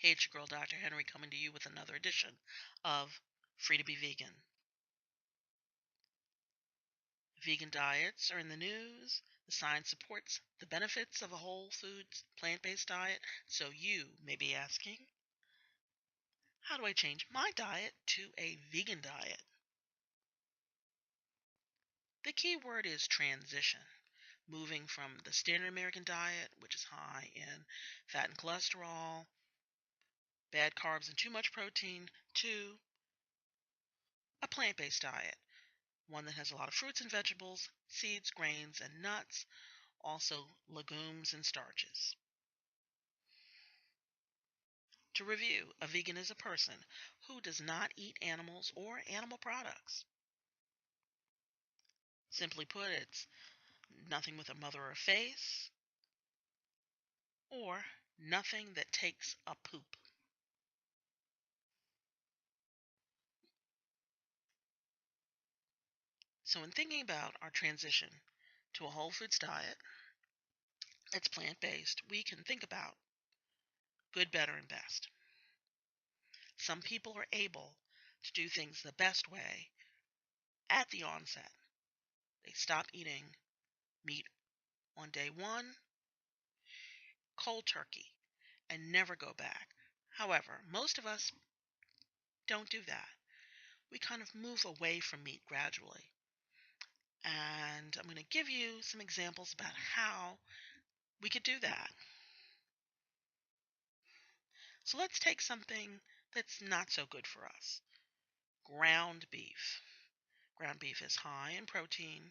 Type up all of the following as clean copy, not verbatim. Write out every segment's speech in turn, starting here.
Hey, it's your girl, Dr. Henry, coming to you with another edition of Free to Be Vegan. Vegan diets are in the news. The science supports the benefits of a whole foods, plant based diet. So you may be asking, how do I change my diet to a vegan diet? The key word is transition. Moving from the standard American diet, which is high in fat and cholesterol, bad carbs, and too much protein, to a plant based diet. One that has a lot of fruits and vegetables, seeds, grains, and nuts, also legumes and starches. To review, a vegan is a person who does not eat animals or animal products. Simply put, it's nothing with a mother or a face, or nothing that takes a poop. So, in thinking about our transition to a whole foods diet that's plant based, we can think about good, better, and best. Some people are able to do things the best way at the onset. They stop eating meat on day one, cold turkey, and never go back. However, most of us don't do that. We kind of move away from meat gradually. And I'm going to give you some examples about how we could do that. So let's take something that's not so good for us. Ground beef. Ground beef is high in protein,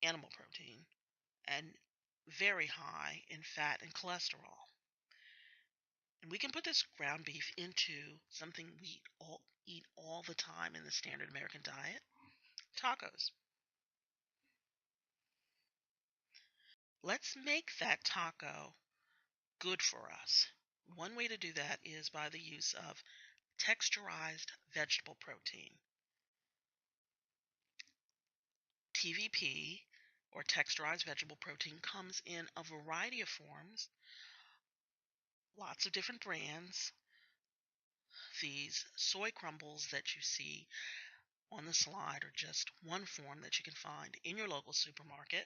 animal protein, and very high in fat and cholesterol. And we can put this ground beef into something we eat all the time in the standard American diet, tacos. Let's make that taco good for us. One way to do that is by the use of texturized vegetable protein. TVP, or texturized vegetable protein, comes in a variety of forms, lots of different brands. These soy crumbles that you see on the slide are just one form that you can find in your local supermarket,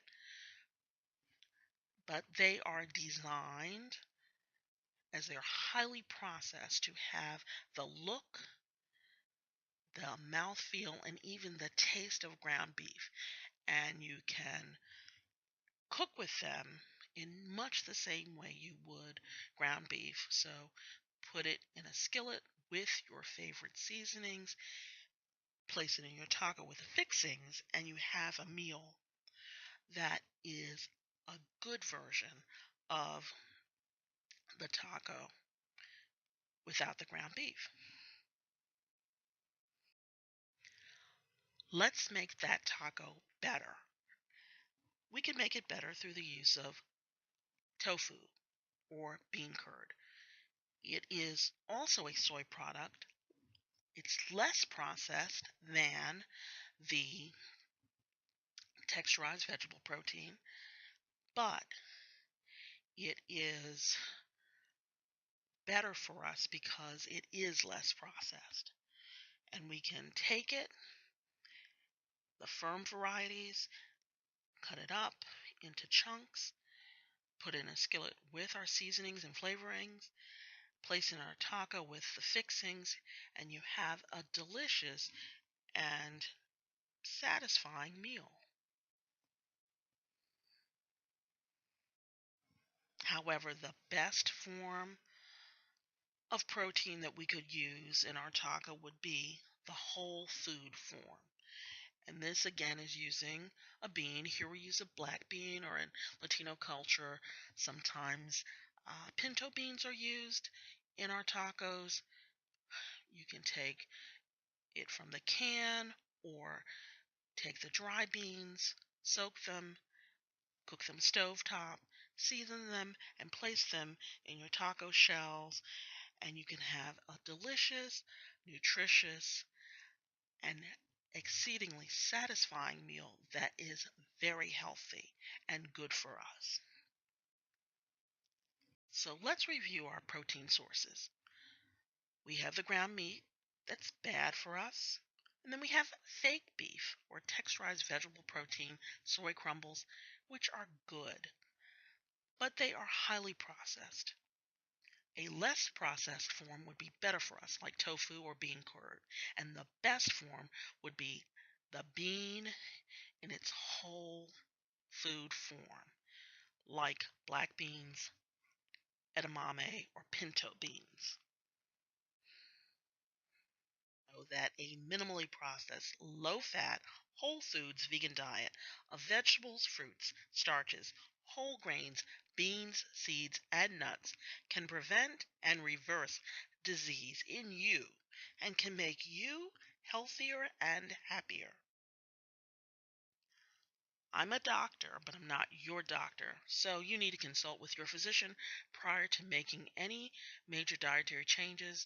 but they are designed as they're highly processed to have the look, the mouthfeel, and even the taste of ground beef. And you can cook with them in much the same way you would ground beef. So put it in a skillet with your favorite seasonings, place it in your taco with the fixings, and you have a meal that is a good version of the taco without the ground beef. Let's make that taco better. We can make it better through the use of tofu or bean curd. It is also a soy product. It's less processed than the texturized vegetable protein, but it is better for us because it is less processed. And we can take it, the firm varieties, cut it up into chunks, put it in a skillet with our seasonings and flavorings, place in our taco with the fixings, and you have a delicious and satisfying meal. However, the best form of protein that we could use in our taco would be the whole food form. And this again is using a bean. Here we use a black bean, or in Latino culture, sometimes pinto beans are used in our tacos. You can take it from the can or take the dry beans, soak them, cook them stovetop, season them, and place them in your taco shells. And you can have a delicious, nutritious, and exceedingly satisfying meal that is very healthy and good for us. So let's review our protein sources. We have the ground meat that's bad for us. And then we have fake beef or texturized vegetable protein, soy crumbles, which are good, but they are highly processed. A less processed form would be better for us, like tofu or bean curd. And the best form would be the bean in its whole food form, like black beans, edamame, or pinto beans. Know that a minimally processed, low fat, whole foods vegan diet of vegetables, fruits, starches, whole grains, beans, seeds, and nuts can prevent and reverse disease in you and can make you healthier and happier. I'm a doctor, but I'm not your doctor, so you need to consult with your physician prior to making any major dietary changes.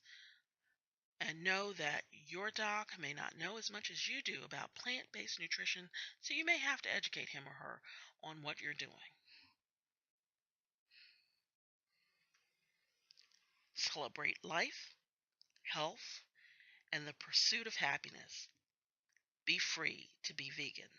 And know that your doc may not know as much as you do about plant based nutrition, so you may have to educate him or her on what you're doing. Celebrate life, health, and the pursuit of happiness. Be free to be vegan.